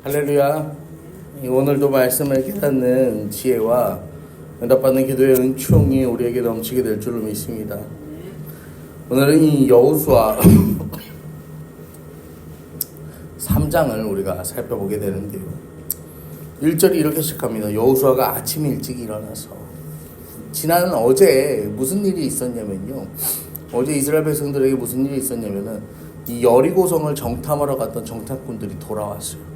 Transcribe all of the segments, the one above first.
할렐루야. 오늘도 말씀을 깨닫는 지혜와 응답받는 기도의 은총이 우리에게 넘치게 될 줄로 믿습니다. 오늘은 이 여호수아 3장을 우리가 살펴보게 되는데요. 1절이 이렇게 시작합니다. 여호수아가 아침 일찍 일어나서 지난 어제 무슨 일이 있었냐면요. 어제 이스라엘 백성들에게 무슨 일이 있었냐면은 이 여리고성을 정탐하러 갔던 정탐꾼들이 돌아왔어요.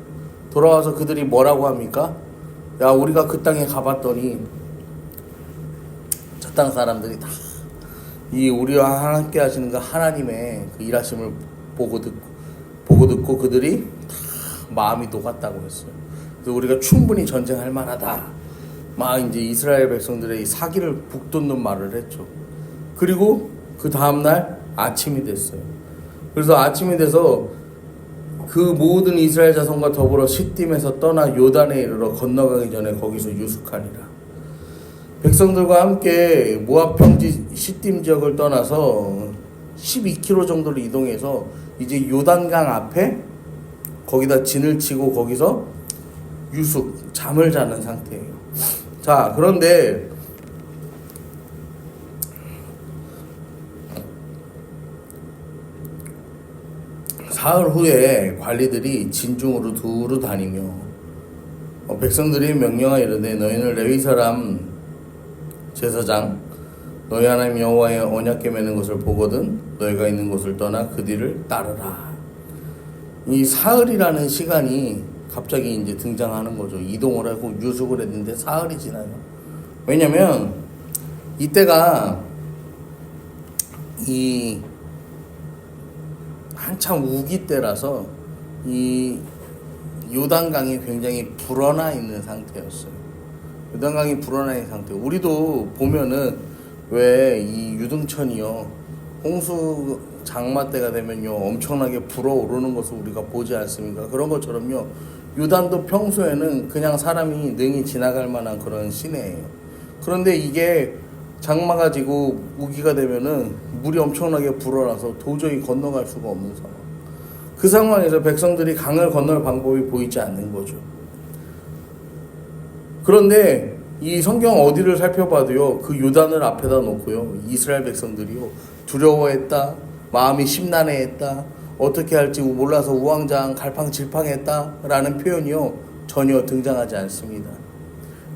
돌아와서 그들이 뭐라고 합니까? 야, 우리가 그 땅에 가봤더니 저 땅 사람들이 다 이 우리와 함께 하시는 그 하나님의 그 일하심을 보고 듣고 그들이 다 마음이 녹았다고 했어요. 그래서 우리가 충분히 전쟁할 만하다. 막 이제 이스라엘 백성들의 이 사기를 북돋는 말을 했죠. 그리고 그 다음날 아침이 됐어요. 그래서 아침이 돼서 그 모든 이스라엘 자손과 더불어 시딤에서 떠나 요단에 이르러 건너가기 전에 거기서 유숙하니라. 백성들과 함께 모압 평지 시딤 지역을 떠나서 12km 정도를 이동해서 이제 요단강 앞에 거기다 진을 치고 거기서 유숙, 잠을 자는 상태예요. 자, 그런데 사흘 후에 관리들이 진중으로 두루 다니며 백성들이 명령하여 이르되 너희는 레위 사람 제사장 너희 하나님 여호와의 언약궤 매는 것을 보거든 너희가 있는 곳을 떠나 그 뒤를 따르라. 이 사흘이라는 시간이 갑자기 이제 등장하는 거죠. 이동을 하고 유숙을 했는데 사흘이 지나요. 왜냐면 이때가 이 한참 우기 때라서 이 요단강이 굉장히 불어나 있는 상태였어요. 요단강이 불어나 있는 상태. 우리도 보면은 왜 이 유등천이요 홍수 장마 때가 되면요 엄청나게 불어오르는 것을 우리가 보지 않습니까? 그런 것처럼요 요단도 평소에는 그냥 사람이 능히 지나갈 만한 그런 시내예요. 그런데 이게 장마가 지고 우기가 되면은 물이 엄청나게 불어나서 도저히 건너갈 수가 없는 상황. 그 상황에서 백성들이 강을 건널 방법이 보이지 않는 거죠. 그런데 이 성경 어디를 살펴봐도요, 그 요단을 앞에다 놓고요, 이스라엘 백성들이요, 두려워했다, 마음이 심란해했다, 어떻게 할지 몰라서 우왕좌왕 갈팡질팡했다라는 표현이요, 전혀 등장하지 않습니다.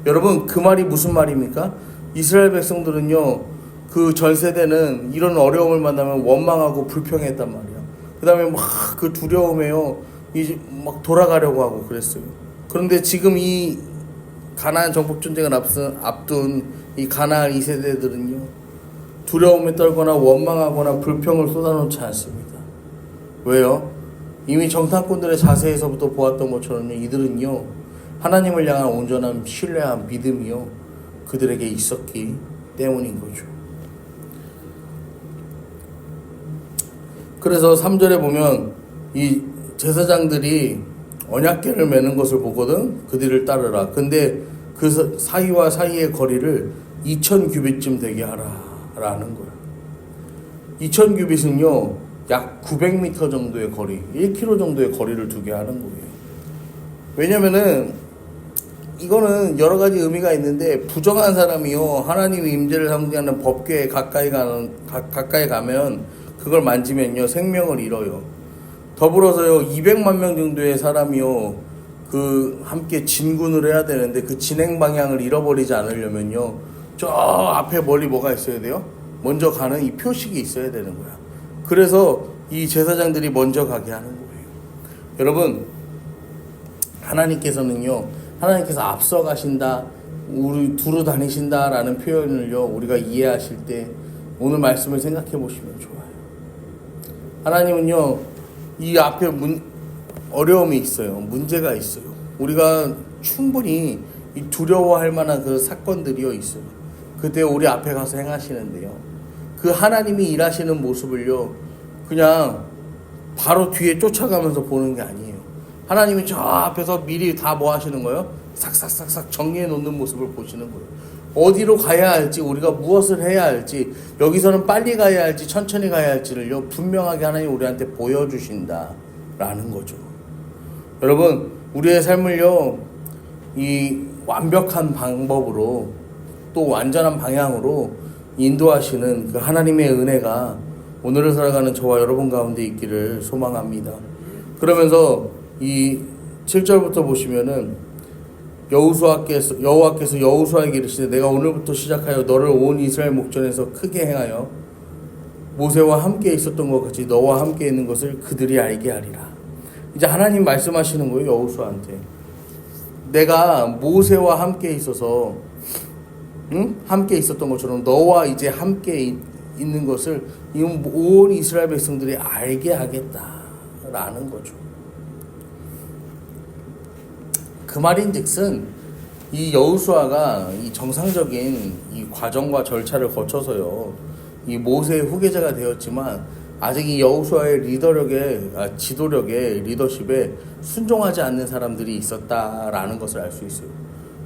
여러분, 그 말이 무슨 말입니까? 이스라엘 백성들은요, 그 전 세대는 이런 어려움을 만나면 원망하고 불평했단 말이야. 그 다음에 막 그 두려움에요, 이제 막 돌아가려고 하고 그랬어요. 그런데 지금 이 가나안 정복 전쟁을 앞둔 이 가나안 2세대들은요, 두려움에 떨거나 원망하거나 불평을 쏟아놓지 않습니다. 왜요? 이미 정탐꾼들의 자세에서부터 보았던 것처럼요, 이들은요, 하나님을 향한 온전한 신뢰한 믿음이요, 그들에게 있었기 때문인 거죠. 그래서 3절에 보면 이 제사장들이 언약궤를 매는 것을 보거든 그 뒤를 따르라. 근데 그 사이와 사이의 거리를 2000규빗쯤 되게 하라라는 거예요. 2000규빗은요 약 900m 정도의 거리, 1km 정도의 거리를 두게 하는 거예요. 왜냐면은 이거는 여러 가지 의미가 있는데, 부정한 사람이요 하나님의 임재를 상징하는 법궤에 가까이 가면 그걸 만지면요 생명을 잃어요. 더불어서요 200만 명 정도의 사람이요 그 함께 진군을 해야 되는데 그 진행 방향을 잃어버리지 않으려면요 저 앞에 멀리 뭐가 있어야 돼요? 먼저 가는 이 표식이 있어야 되는 거야. 그래서 이 제사장들이 먼저 가게 하는 거예요. 여러분, 하나님께서 앞서 가신다, 우리 두루 다니신다라는 표현을요 우리가 이해하실 때 오늘 말씀을 생각해 보시면 좋아요. 하나님은요 이 앞에 어려움이 있어요. 문제가 있어요. 우리가 충분히 두려워할 만한 그 사건들이요 있어요. 그때 우리 앞에 가서 행하시는데요, 그 하나님이 일하시는 모습을요 그냥 바로 뒤에 쫓아가면서 보는 게 아니에요. 하나님이 저 앞에서 미리 다 뭐 하시는 거예요? 싹싹싹싹 정리해 놓는 모습을 보시는 거예요. 어디로 가야 할지, 우리가 무엇을 해야 할지, 여기서는 빨리 가야 할지 천천히 가야 할지를요 분명하게 하나님 우리한테 보여주신다라는 거죠. 여러분, 우리의 삶을요, 이 완벽한 방법으로 또 완전한 방향으로 인도하시는 그 하나님의 은혜가 오늘을 살아가는 저와 여러분 가운데 있기를 소망합니다. 그러면서 이 7절부터 보시면은 여호와께서 여호수아에게 이르시되 내가 오늘부터 시작하여 너를 온 이스라엘 목전에서 크게 행하여 모세와 함께 있었던 것 같이 너와 함께 있는 것을 그들이 알게 하리라. 이제 하나님 말씀하시는 거예요, 여호수아한테. 내가 모세와 함께 있어서 함께 있었던 것처럼 너와 이제 함께 있는 것을 온 이스라엘 백성들이 알게 하겠다라는 거죠. 그 말인즉슨 이 여호수아가 이 정상적인 이 과정과 절차를 거쳐서요, 이 모세의 후계자가 되었지만 아직 이 여호수아의 지도력에 리더십에 순종하지 않는 사람들이 있었다라는 것을 알 수 있어요.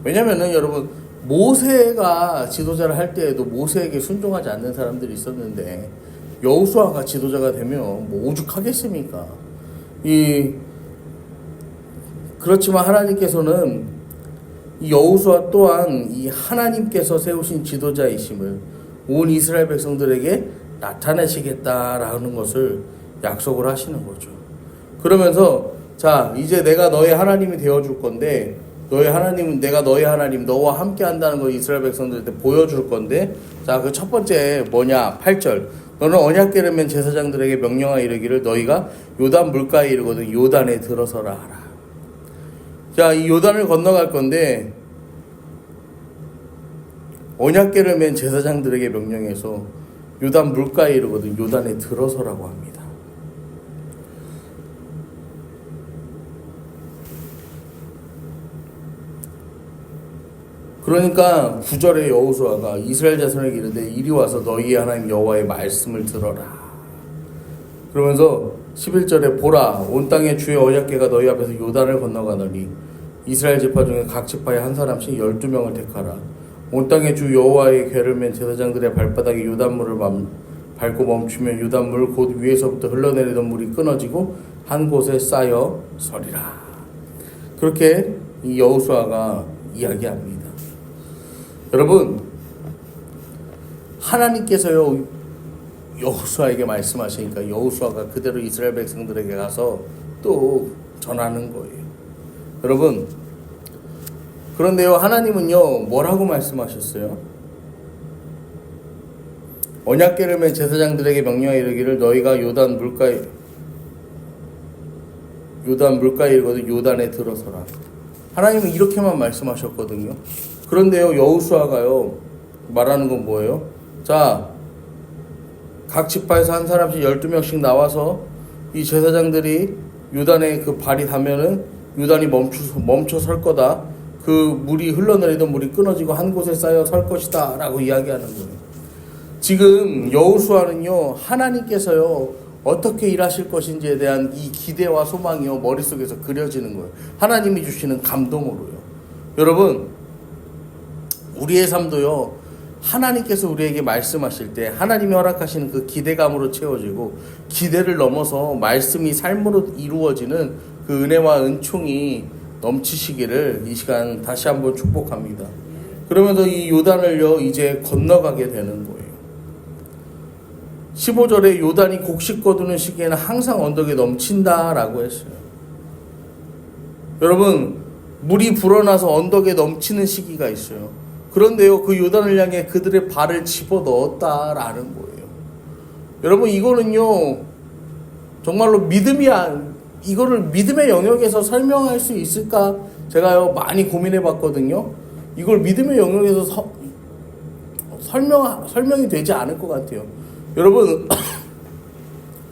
왜냐면은 여러분, 모세가 지도자를 할 때에도 모세에게 순종하지 않는 사람들이 있었는데 여호수아가 지도자가 되면 뭐 오죽하겠습니까? 그렇지만 하나님께서는 이 여호수아 또한 이 하나님께서 세우신 지도자이심을 온 이스라엘 백성들에게 나타내시겠다라는 것을 약속을 하시는 거죠. 그러면서 자, 이제 내가 너의 하나님이 되어줄 건데 내가 너의 하나님, 너와 함께 한다는 걸 이스라엘 백성들한테 보여줄 건데, 자, 그 첫 번째 뭐냐? 8절. 너는 언약궤를 맨 제사장들에게 명령하여 이르기를 너희가 요단 물가에 이르거든 요단에 들어서라 하라. 자, 이 요단을 건너갈 건데 언약궤를 맨 제사장들에게 명령해서 요단 물가에 이르거든 요단에 들어서라고 합니다. 그러니까 9절에 여호수아가 이스라엘 자손에게 이르되 이리 와서 너희의 하나님 여호와의 말씀을 들어라. 그러면서 11절에 보라 온 땅의 주의 언약궤가 너희 앞에서 요단을 건너가더니 이스라엘 지파 중에 각 지파에 한 사람씩 12명을 택하라. 온 땅의 주 여호와의 궤를 맨 제사장들의 발바닥에 요단물을 밟고 멈추면 요단물 곧 위에서부터 흘러내리던 물이 끊어지고 한 곳에 쌓여 서리라. 그렇게 이 여호수아가 이야기합니다. 여러분, 하나님께서요 여호수아에게 말씀하시니까 여호수아가 그대로 이스라엘 백성들에게 가서 또 전하는 거예요. 여러분, 그런데요 하나님은요 뭐라고 말씀하셨어요? 언약궤를 맨 제사장들에게 명령하여 이르기를 너희가 요단 물가에 이르거든 요단에 들어서라. 하나님은 이렇게만 말씀하셨거든요. 그런데요 여호수아가요 말하는 건 뭐예요? 자, 각 지파에서 한 사람씩 12명씩 나와서 이 제사장들이 요단에 그 발이 닿으면은 요단이 멈춰 설 거다. 그 물이 흘러내리던 물이 끊어지고 한 곳에 쌓여 설 것이다 라고 이야기하는 거예요. 지금 여호수아는요 하나님께서요 어떻게 일하실 것인지에 대한 이 기대와 소망이요 머릿속에서 그려지는 거예요. 하나님이 주시는 감동으로요. 여러분, 우리의 삶도요 하나님께서 우리에게 말씀하실 때 하나님이 허락하시는 그 기대감으로 채워지고 기대를 넘어서 말씀이 삶으로 이루어지는 그 은혜와 은총이 넘치시기를 이 시간 다시 한번 축복합니다. 그러면서 이 요단을요 이제 건너가게 되는 거예요. 15절에 요단이 곡식 거두는 시기에는 항상 언덕에 넘친다라고 했어요. 여러분, 물이 불어나서 언덕에 넘치는 시기가 있어요. 그런데요 그 요단을 향해 그들의 발을 집어넣었다라는 거예요. 여러분, 이거는요 정말로 이거를 믿음의 영역에서 설명할 수 있을까? 제가요 많이 고민해 봤거든요. 이걸 믿음의 영역에서 설명이 되지 않을 것 같아요. 여러분,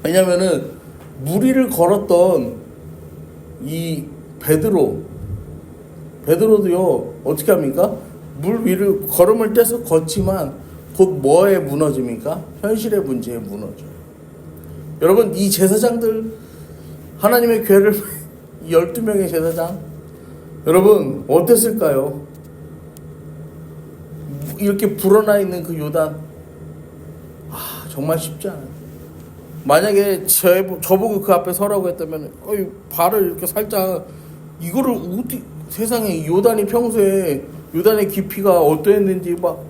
왜냐면은 무리를 걸었던 이 베드로도요 어떻게 합니까? 물 위를 걸음을 떼서 걷지만 곧 뭐에 무너집니까? 현실의 문제에 무너져요. 여러분, 이 제사장들 하나님의 궤를 12명의 제사장 여러분 어땠을까요? 이렇게 불어나 있는 그 요단 정말 쉽지 않아요. 만약에 저보고 그 앞에 서라고 했다면 발을 이렇게 살짝 이거를 어디 세상에 요단이 평소에 요단의 깊이가 어떠했는지 막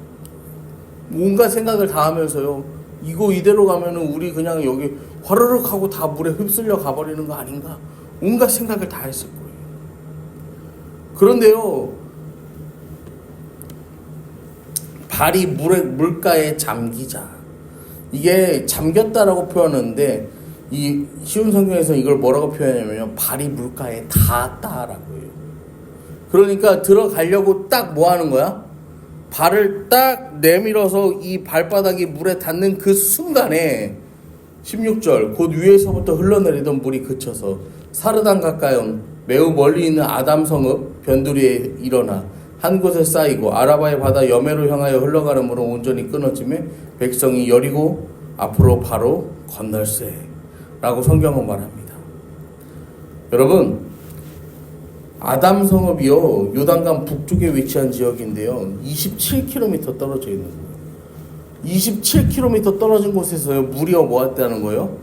온갖 생각을 다 하면서요. 이거 이대로 가면은 우리 그냥 여기 화르륵 하고 다 물에 휩쓸려 가버리는 거 아닌가? 온갖 생각을 다 했을 거예요. 그런데요, 발이 물가에 잠기자. 이게 잠겼다라고 표현하는데, 이 쉬운 성경에서 이걸 뭐라고 표현하냐면, 발이 물가에 닿았다라고 해요. 그러니까 들어가려고 딱 뭐 하는 거야? 발을 딱 내밀어서 이 발바닥이 물에 닿는 그 순간에 16절 곧 위에서부터 흘러내리던 물이 그쳐서 사르단 가까운 매우 멀리 있는 아담 성읍 변두리에 일어나 한 곳에 쌓이고 아라바의 바다 여매로 향하여 흘러가는으로 온전히 끊어지며 백성이 여리고 앞으로 바로 건널세 라고 성경은 말합니다. 여러분, 아담 성읍이요 요단강 북쪽에 위치한 지역인데요 27km 떨어져 있는 거예요. 27km 떨어진 곳에서요 물이 뭐 했다는 거예요?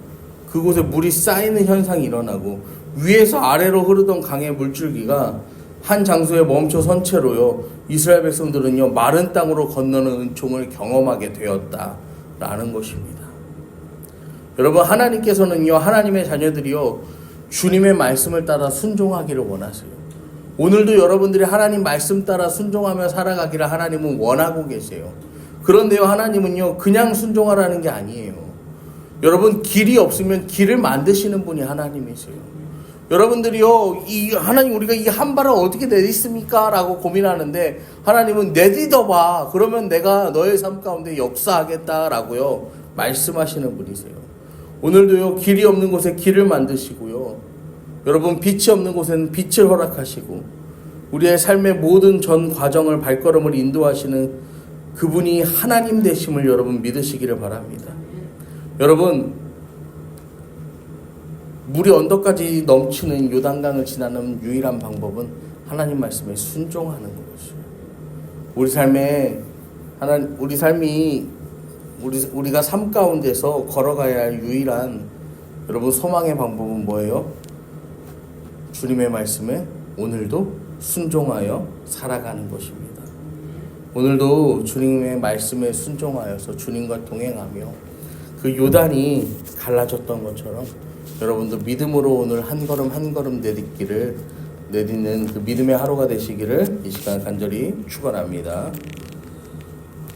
그곳에 물이 쌓이는 현상이 일어나고 위에서 아래로 흐르던 강의 물줄기가 한 장소에 멈춰 선 채로요 이스라엘 백성들은요 마른 땅으로 건너는 은총을 경험하게 되었다라는 것입니다. 여러분, 하나님께서는요 하나님의 자녀들이요 주님의 말씀을 따라 순종하기를 원하세요. 오늘도 여러분들이 하나님 말씀 따라 순종하며 살아가기를 하나님은 원하고 계세요. 그런데요 하나님은요 그냥 순종하라는 게 아니에요. 여러분, 길이 없으면 길을 만드시는 분이 하나님이세요. 여러분들이요 이 하나님 우리가 이 한 발을 어떻게 내딛습니까? 라고 고민하는데 하나님은 내딛어봐. 그러면 내가 너의 삶 가운데 역사하겠다라고요 말씀하시는 분이세요. 오늘도요 길이 없는 곳에 길을 만드시고요 여러분, 빛이 없는 곳에는 빛을 허락하시고 우리의 삶의 모든 전 과정을 발걸음을 인도하시는 그분이 하나님 되심을 여러분 믿으시기를 바랍니다. 여러분, 물이 언덕까지 넘치는 요단강을 지나는 유일한 방법은 하나님 말씀에 순종하는 것이에요. 우리가 삶 가운데서 걸어가야 할 유일한 여러분 소망의 방법은 뭐예요? 주님의 말씀에 오늘도 순종하여 살아가는 것입니다. 오늘도 주님의 말씀에 순종하여서 주님과 동행하며 그 요단이 갈라졌던 것처럼 여러분도 믿음으로 오늘 한 걸음 한 걸음 내딛는 그 믿음의 하루가 되시기를 이 시간 간절히 축원합니다.